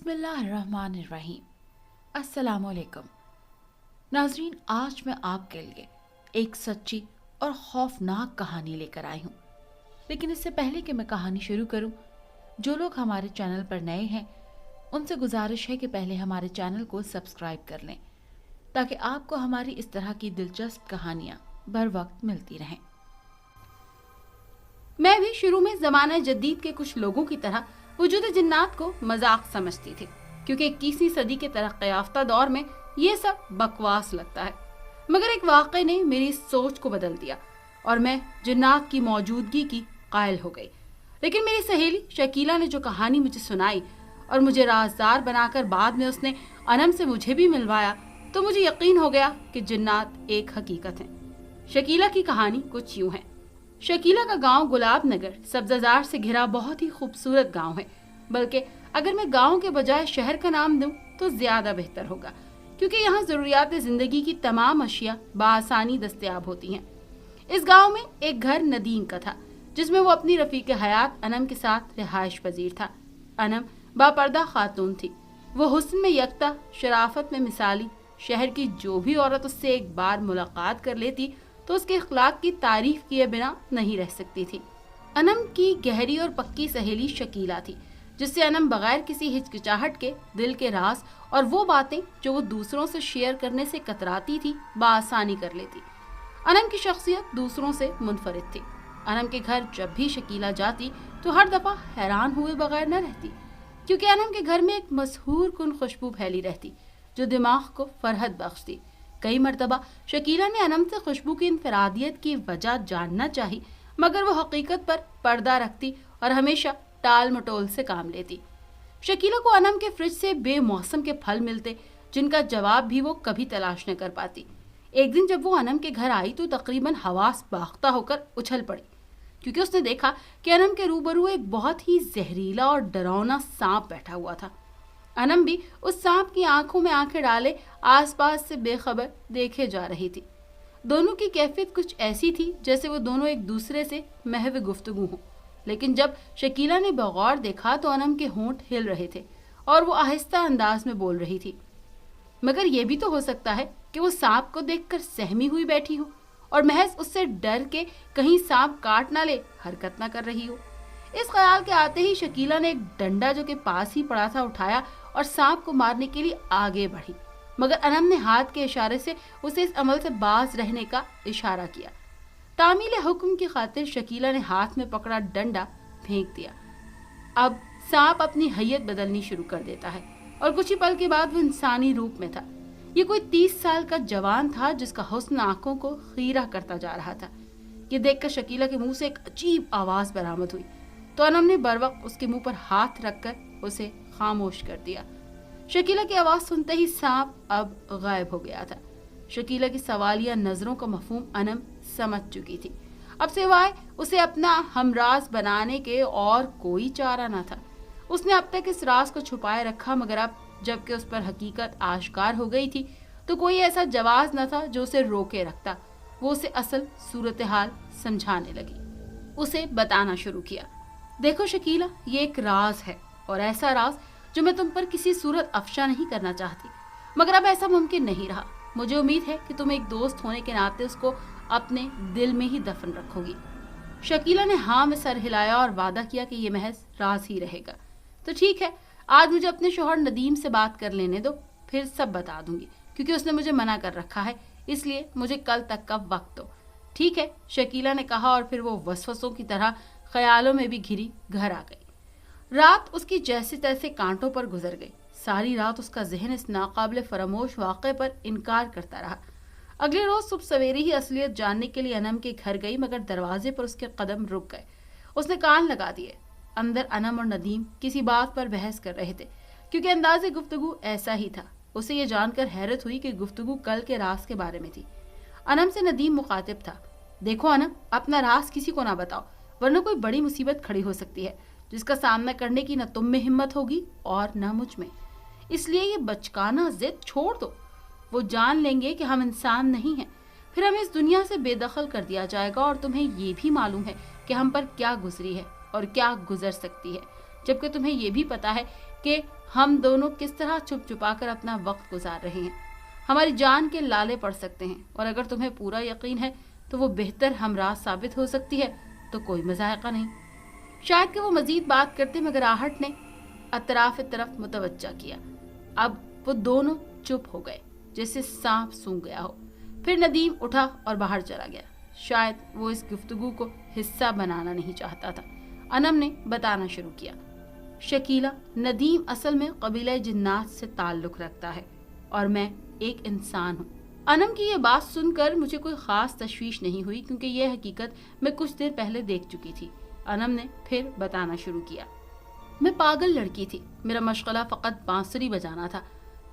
बिस्मिल्लाहिर्रहमानिर्रहीम। अस्सलाम वालेकुम नाजरीन, आज मैं आपके लिए एक सच्ची और खौफनाक कहानी लेकर आई हूँ। लेकिन इससे पहले कि मैं कहानी शुरू करूँ, जो लोग हमारे चैनल पर नए हैं उनसे गुजारिश है कि पहले हमारे चैनल को सब्सक्राइब कर लें ताकि आपको हमारी इस तरह की दिलचस्प कहानियाँ बर वक्त मिलती रहें। मैं भी शुरू में ज़माना जदीद के कुछ लोगों की तरह वजूद जिन्नात को मजाक समझती थी, क्योंकि 21वीं सदी के तरक्की याफ्ता दौर में ये सब बकवास लगता है। मगर एक वाक़े ने मेरी सोच को बदल दिया और मैं जिन्नात की मौजूदगी की कायल हो गई। लेकिन मेरी सहेली शकीला ने जो कहानी मुझे सुनाई और मुझे राज़दार बनाकर बाद में उसने अनम से मुझे भी मिलवाया, तो मुझे यकीन हो गया कि जिन्नात एक हकीकत है। शकीला की कहानी कुछ यूँ है। शकीला का गांव गुलाब नगर सब्जाजार से घिरा बहुत ही खूबसूरत गांव है। बल्कि अगर मैं गांव के बजाय शहर का नाम दूं तो ज्यादा बेहतर होगा, क्योंकि यहाँ जरूरियात जिंदगी की तमाम अशिया बआसानी दस्तयाब होती हैं। इस गांव में एक घर नदीम का था, जिसमें वो अपनी रफीक हयात अनम के साथ रिहाइश पजीर था। अनम बापर्दा खातून थी। वो हुस्न में यकता, शराफत में मिसाली। शहर की जो भी औरत उससे एक बार मुलाकात कर लेती तो उसके इखलाक की तारीफ किए बिना नहीं रह सकती थी। अनम की गहरी और पक्की सहेली शकीला थी, जिससे अनम बगैर किसी हिचकिचाहट के दिल के राज और वो बातें जो वो दूसरों से शेयर करने से कतराती थी बआसानी कर लेती। अनम की शख्सियत दूसरों से मुनफरिद थी। अनम के घर जब भी शकीला जाती तो हर दफा हैरान हुए बगैर न रहती, क्योंकि अनम के घर में एक मशहूर कुन खुशबू फैली रहती जो दिमाग को फरहत बख्शती। कई मरतबा शकीला ने अनम से खुशबू की इनफरादियत की वजह जानना चाही, मगर वो हकीकत पर पर्दा रखती और हमेशा टाल मटोल से काम लेती। शकीला को अनम के फ्रिज से बेमौसम के फल मिलते, जिनका जवाब भी वो कभी तलाश न कर पाती। एक दिन जब वो अनम के घर आई तो तकरीबन हवास बाख्ता होकर उछल पड़ी, क्योंकि उसने देखा कि अनम के रूबरू एक बहुत ही जहरीला और डरावना सांप बैठा हुआ था। अनम भी उस सांप की आंखों में आंखें डाले आसपास से बेखबर देखे जा रही थी। दोनों की कैफियत कुछ ऐसी थी जैसे वो दोनों एक दूसरे से महव गुफ्तगू हों। लेकिन जब शकीला ने बगौर देखा तो अनम के होंठ हिल रहे थे और वो आहिस्ता अंदाज में बोल रही थी, मगर ये भी तो हो सकता है कि वो सांप को देखकर सहमी हुई बैठी हो और महज उससे डर के कहीं सांप काट ना ले हरकत ना कर रही हो। इस ख्याल के आते ही शकीला ने एक डंडा जो के पास ही पड़ा था उठाया और सांप को मारने के लिए आगे बढ़ी, मगर अनम ने हाथ के इशारे से उसे इस अमल से बाज रहने का इशारा किया। तामील हुक्म की खातिर शकीला ने हाथ में पकड़ा डंडा फेंक दिया। अब सांप अपनी हैयत बदलनी शुरू कर देता है और कुछ ही पल के बाद वो इंसानी रूप में था। ये कोई 30 साल का जवान था जिसका हुस्न आंखों को खीरा करता जा रहा था। ये देखकर शकीला के मुंह से एक अजीब आवाज बरामद हुई तो अनम ने बरवक्त उसके मुंह पर हाथ रखकर उसे खामोश कर दिया। शकीला की आवाज सुनते ही सांप अब गायब हो गया था। शकीला की सवालिया नजरों का मफहूम अनम समझ चुकी थी। अब सिवाय उसे अपना हमराज बनाने के और कोई चारा न था। उसने अब तक इस राज को छुपाए रखा, मगर अब जबकि उस पर हकीकत आश्कार हो गई थी तो कोई ऐसा जवाब न था जो उसे रोके रखता। वो उसे असल सूरत हाल समझाने लगी, उसे बताना शुरू किया। देखो शकीला, ये एक राज है और ऐसा राज जो मैं तुम पर किसी सूरत अफशा नहीं करना चाहती, मगर अब ऐसा मुमकिन नहीं रहा। मुझे उम्मीद है कि तुम एक दोस्त होने के नाते उसको अपने दिल में ही दफन रखोगी। शकीला ने हाँ में सर हिलाया और वादा किया कि ये महज राज ही रहेगा। तो ठीक है, आज मुझे अपने शोहर नदीम से बात कर लेने दो, फिर सब बता दूंगी, क्योंकि उसने मुझे मना कर रखा है, इसलिए मुझे कल तक का वक्त दो। ठीक है, शकीला ने कहा और फिर वो वसवसों की तरह ख्यालों में भी घिरी घर आ गई। रात उसकी जैसे तैसे कांटों पर गुजर गई। सारी रात उसका जहन इस नाकाबिल फरामोश वाक़े पर इनकार करता रहा। अगले रोज सुबह सवेरे ही असलियत जानने के लिए अनम के घर गई, मगर दरवाजे पर उसके कदम रुक गए। उसने कान लगा दिए। अंदर अनम और नदीम किसी बात पर बहस कर रहे थे, क्योंकि अंदाज़े गुफ्तगू ऐसा ही था। उसे ये जानकर हैरत हुई कि गुफ्तगू कल के राज के बारे में थी। अनम से नदीम मुखातिब था, देखो अनम, अपना राज किसी को ना बताओ, वरना कोई बड़ी मुसीबत खड़ी हो सकती है जिसका सामना करने की न तुम में हिम्मत होगी और न मुझ में। इसलिए ये बचकाना जिद छोड़ दो। वो जान लेंगे कि हम इंसान नहीं हैं, फिर हमें इस दुनिया से बेदखल कर दिया जाएगा और तुम्हें ये भी मालूम है कि हम पर क्या गुजरी है और क्या गुजर सकती है, जबकि तुम्हें ये भी पता है कि हम दोनों किस तरह छुप छुपा कर अपना वक्त गुजार रहे हैं। हमारी जान के लाले पड़ सकते हैं, और अगर तुम्हें पूरा यकीन है तो वो बेहतर हमराह साबित हो सकती है, तो कोई मज़ायक़ा नहीं। शायद कि वो मजीद बात करते मगर आहट ने अतराफ तरफ मुतवज्जा किया। अब वो दोनों चुप हो गए, जैसे सांप सूंघ गया हो। फिर नदीम उठा और बाहर चला गया। शायद वो इस गुफ्तगू को हिस्सा बनाना नहीं चाहता था। अनम ने बताना शुरू किया, शकीला, नदीम असल में कबीला जिन्नात से ताल्लुक़ रखता है और मैं एक इंसान हूँ। अनम की ये बात सुनकर मुझे कोई ख़ास तशवीश नहीं हुई, क्योंकि यह हकीकत मैं कुछ देर पहले देख चुकी थी। अनम ने फिर बताना शुरू किया, मैं पागल लड़की थी। मेरा मशगला फ़कत बांसुरी बजाना था।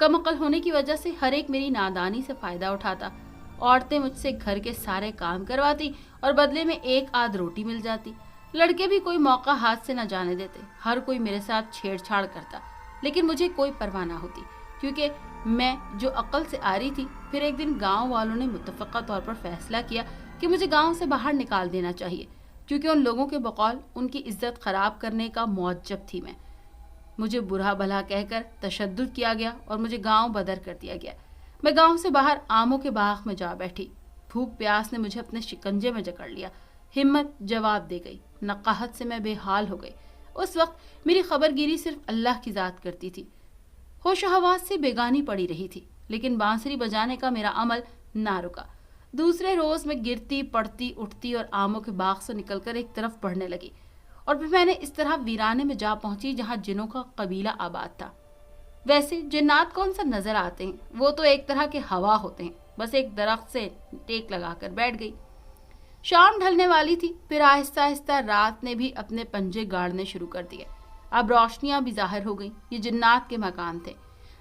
कम अक्ल होने की वजह से हर एक मेरी नादानी से फ़ायदा उठाता। औरतें मुझसे घर के सारे काम करवाती और बदले में एक आध रोटी मिल जाती। लड़के भी कोई मौका हाथ से न जाने देते। हर कोई मेरे साथ छेड़छाड़ करता, लेकिन मुझे कोई परवाह ना होती, क्योंकि मैं जो अक्ल से आ रही थी। फिर एक दिन गांव वालों ने मुत्तफ़क़ा तौर पर फैसला किया कि मुझे गांव से बाहर निकाल देना चाहिए, क्योंकि उन लोगों के बकौल उनकी इज्जत ख़राब करने का मुअज्जब थी मैं। मुझे बुरा भला कहकर तशद्दुद किया गया और मुझे गांव बदर कर दिया गया। मैं गांव से बाहर आमों के बाग में जा बैठी। भूख प्यास ने मुझे अपने शिकंजे में जकड़ लिया। हिम्मत जवाब दे गई। नकाहत से मैं बेहाल हो गई। उस वक्त मेरी खबरगिरी सिर्फ अल्लाह की ज़ात करती थी। होश हवास से बेगानी पड़ी रही थी, लेकिन बांसुरी बजाने का मेरा अमल ना रुका। दूसरे रोज मैं गिरती पड़ती उठती और आमों के बाग से निकलकर एक तरफ बढ़ने लगी, और फिर मैंने इस तरह वीराने में जा पहुंची जहां जिनों का कबीला आबाद था। वैसे जिन्नात कौन सा नजर आते हैं, वो तो एक तरह के हवा होते हैं। बस एक दरख्त से टेक लगाकर बैठ गई। शाम ढलने वाली थी। फिर आहिस्ता आहिस्ता रात ने भी अपने पंजे गाड़ने शुरू कर दिए। अब रोशनियां भी जाहिर हो गईं। ये जिन्नात के मकान थे।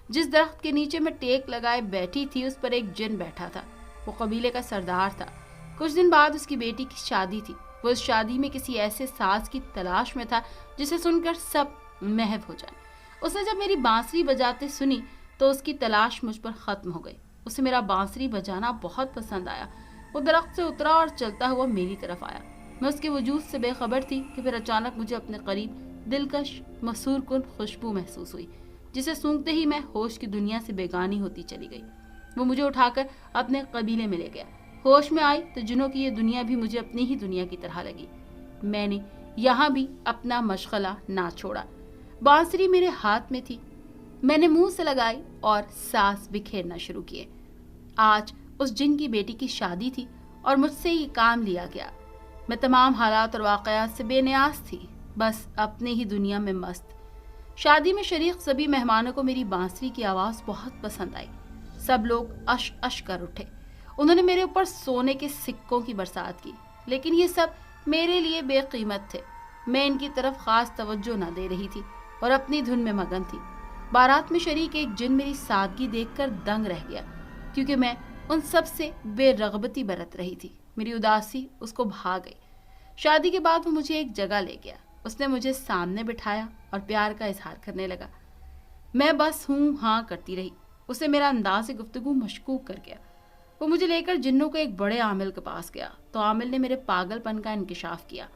जिस दरख्त के नीचे मैं टेक लगाए बैठी थी, उस पर एक जिन बैठा था। वो कबीले का सरदार था। कुछ दिन बाद उसकी बेटी की शादी थी। वो इस शादी में किसी ऐसे साज की तलाश में था जिसे सुनकर सब महव हो जाए। उसने जब मेरी बांसुरी बजाते सुनी तो उसकी तलाश मुझ पर ख़त्म हो गई। उसे मेरा बांसुरी बजाना बहुत पसंद आया। वो दरख्त से उतरा और चलता हुआ मेरी तरफ आया। मैं उसके वजूद से बेखबर थी कि फिर अचानक मुझे अपने करीब दिलकश मसूर कुन खुशबू महसूस हुई, जिसे सूंघते ही मैं होश की दुनिया से बेगानी होती चली गई। वो मुझे उठाकर अपने कबीले में ले गया। होश में आई तो जिनों की ये दुनिया भी मुझे अपनी ही दुनिया की तरह लगी। मैंने यहाँ भी अपना मशगला ना छोड़ा। बांसुरी मेरे हाथ में थी। मैंने मुंह से लगाई और सांस बिखेरना शुरू किए। आज उस जिन की बेटी की शादी थी और मुझसे ये काम लिया गया। मैं तमाम हालात और वाक़यात से बेनियाज थी, बस अपनी ही दुनिया में मस्त। शादी में शरीक सभी मेहमानों को मेरी बांसुरी की आवाज़ बहुत पसंद आई। सब लोग अश अश कर उठे। उन्होंने मेरे ऊपर सोने के सिक्कों की बरसात की, लेकिन ये सब मेरे लिए बेकीमत थे। मैं इनकी तरफ खास तवज्जो न दे रही थी और अपनी धुन में मगन थी। बारात में शरीक एक जिन मेरी सादगी देखकर दंग रह गया, क्योंकि मैं उन सब से बेरगबती बरत रही थी। मेरी उदासी उसको भा गई। शादी के बाद वो मुझे एक जगह ले गया। उसने मुझे सामने बिठाया और प्यार का इजहार करने लगा। मैं बस हूँ हाँ करती रही। उसे मेरा अंदाज़ गुफ्तगू मशकूक कर गया। वो मुझे लेकर जिन्नों के एक बड़े आमिल के पास गया तो आमिल ने मेरे पागलपन का इंकिशाफ किया।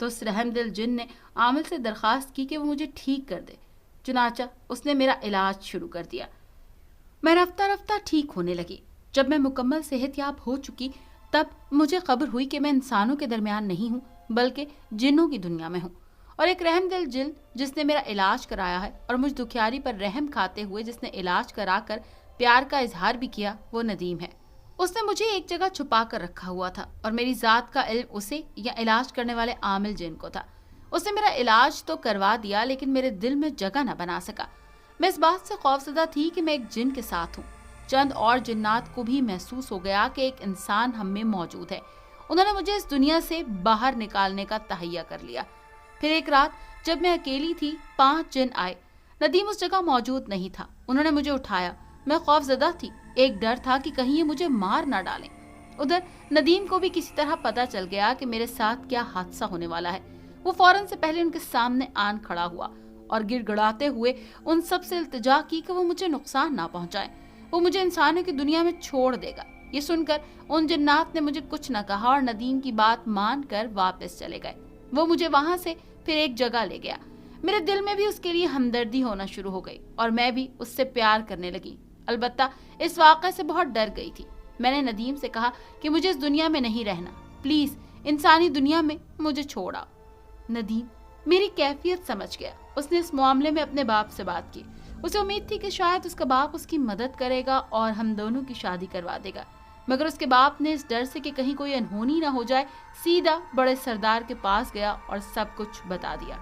तो उस रहमदिल जिन ने आमिल से दरख्वास्त की कि वो मुझे ठीक कर दे। चुनाचा उसने मेरा इलाज शुरू कर दिया। मैं रफ्ता रफ्ता ठीक होने लगी। जब मैं मुकम्मल सेहतयाब हो चुकी तब मुझे खबर हुई कि मैं इंसानों के दरमियान नहीं हूँ, बल्कि जिन्नों की दुनिया में हूँ। और एक रहमदिल जिन जिसने मेरा इलाज कराया है और मुझ दुखियारी पर रहम खाते हुए जिसने इलाज कराकर प्यार का इजहार भी किया, वो नदीम है। उसने मुझे एक जगह छुपा कर रखा हुआ था और मेरी ज़ात का इल्म उसे या इलाज करने वाले आमिल जिन को था। उसने मेरा इलाज तो करवा दिया, लेकिन मेरे दिल में जगह न बना सका। मैं इस बात से खौफजदा थी कि मैं एक जिन के साथ हूँ। चंद और जिन्नात को भी महसूस हो गया कि एक इंसान हम में मौजूद है। उन्होंने मुझे इस दुनिया से बाहर निकालने का तहैया कर लिया। फिर एक रात जब मैं अकेली थी, 5 जिन आए। नदीम उस जगह मौजूद नहीं था। उन्होंने मुझे उठाया। मैं खौफजदा थी। एक डर था कि कहीं ये मुझे मार ना डालें। उधर नदीम को भी किसी तरह पता चल गया कि मेरे साथ क्या हादसा होने वाला है। वो फौरन से पहले उनके सामने आन खड़ा हुआ और गिड़गिड़ाते हुए उन सब से इल्तिजा की कि वो मुझे नुकसान ना पहुंचाए। वो मुझे इंसानों की दुनिया में छोड़ देगा। ये सुनकर उन जिन्नात ने मुझे कुछ न कहा और नदीम की बात मानकर वापस चले गए। वो मुझे वहां से फिर एक जगह ले गया। میرے دل میں بھی اس کے لیے ہمدردی ہونا شروع ہو گئی اور میں بھی اس سے پیار کرنے لگی۔ البتہ اس واقعے سے بہت ڈر گئی تھی۔ میں نے ندیم سے کہا کہ مجھے اس دنیا میں نہیں رہنا، پلیز انسانی دنیا میں مجھے چھوڑا۔ ندیم میری کیفیت سمجھ گیا۔ اس نے اس معاملے میں اپنے باپ سے بات کی۔ اسے امید تھی کہ شاید اس کا باپ اس کی مدد کرے گا اور ہم دونوں کی شادی کروا دے گا، مگر اس کے باپ نے اس ڈر سے کہ کہیں کوئی انہونی نہ ہو جائے سیدھا بڑے سردار کے پاس گیا اور سب کچھ بتا دیا۔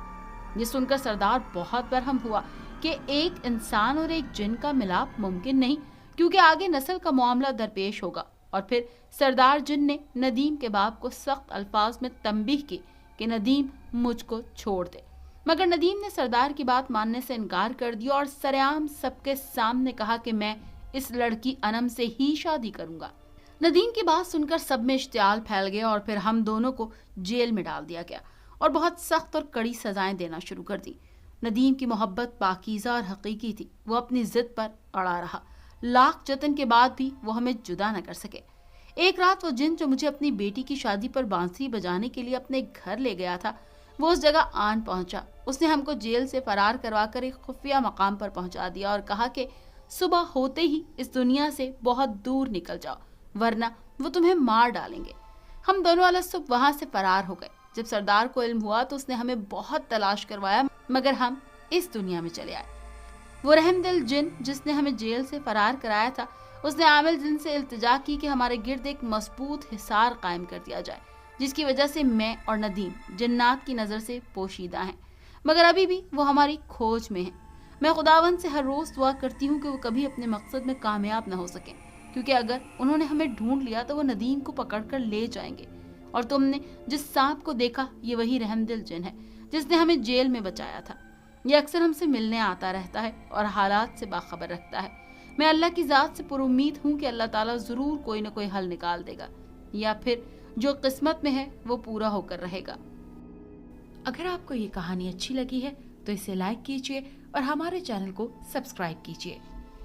یہ سن کر سردار بہت برہم ہوا کہ ایک انسان اور ایک جن کا ملاپ ممکن نہیں، کیونکہ آگے نسل کا معاملہ درپیش ہوگا۔ اور پھر سردار جن نے ندیم کے باپ کو سخت الفاظ میں تنبیہ کی کہ ندیم مجھ کو چھوڑ دے، مگر ندیم نے سردار کی بات ماننے سے انکار کر دیا اور سرعام سب کے سامنے کہا کہ میں اس لڑکی انم سے ہی شادی کروں گا۔ ندیم کی بات سن کر سب میں اشتعال پھیل گیا اور پھر ہم دونوں کو جیل میں ڈال دیا گیا اور بہت سخت اور کڑی سزائیں دینا شروع کر دی۔ ندیم کی محبت پاکیزہ اور حقیقی تھی۔ وہ اپنی ضد پر اڑا رہا، لاکھ جتن کے بعد بھی وہ ہمیں جدا نہ کر سکے۔ ایک رات وہ جن جو مجھے اپنی بیٹی کی شادی پر بانسری بجانے کے لیے اپنے گھر لے گیا تھا، وہ اس جگہ آن پہنچا۔ اس نے ہم کو جیل سے فرار کروا کر ایک خفیہ مقام پر پہنچا دیا اور کہا کہ صبح ہوتے ہی اس دنیا سے بہت دور نکل جاؤ، ورنہ وہ تمہیں مار ڈالیں گے۔ ہم دونوں والا صبح وہاں سے فرار ہو گئے۔ جب سردار کو علم ہوا تو اس نے ہمیں بہت تلاش کروایا، مگر ہم اس دنیا میں چلے آئے۔ وہ رحم دل جن جس نے ہمیں جیل سے فرار کرایا تھا، اس نے عامل جن سے التجا کی کہ ہمارے گرد ایک مضبوط حصار قائم کر دیا جائے، جس کی وجہ سے میں اور ندیم جنات کی نظر سے پوشیدہ ہیں، مگر ابھی بھی وہ ہماری کھوج میں ہیں۔ میں خداوند سے ہر روز دعا کرتی ہوں کہ وہ کبھی اپنے مقصد میں کامیاب نہ ہو سکیں، کیونکہ اگر انہوں نے ہمیں ڈھونڈ لیا تو وہ ندیم کو پکڑ کر لے جائیں گے۔ اور تم نے جس سانپ کو دیکھا، یہ وہی رحم دل جن ہے جس نے ہمیں جیل میں بچایا تھا۔ یہ اکثر ہم سے ملنے آتا رہتا ہے اور حالات سے باخبر رکھتا ہے۔ میں اللہ کی ذات سے پر امید ہوں کہ اللہ تعالیٰ ضرور کوئی نہ کوئی حل نکال دے گا، یا پھر جو قسمت میں ہے وہ پورا ہو کر رہے گا۔ اگر آپ کو یہ کہانی اچھی لگی ہے تو اسے لائک کیجیے اور ہمارے چینل کو سبسکرائب کیجیے۔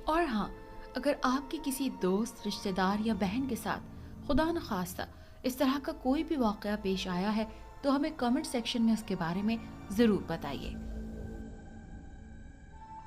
اور ہاں، اگر آپ کے کسی دوست، رشتہ دار یا بہن کے ساتھ خدا نخواستہ اس طرح کا کوئی بھی واقعہ پیش آیا ہے تو ہمیں کمنٹ سیکشن میں اس کے بارے میں ضرور بتائیے۔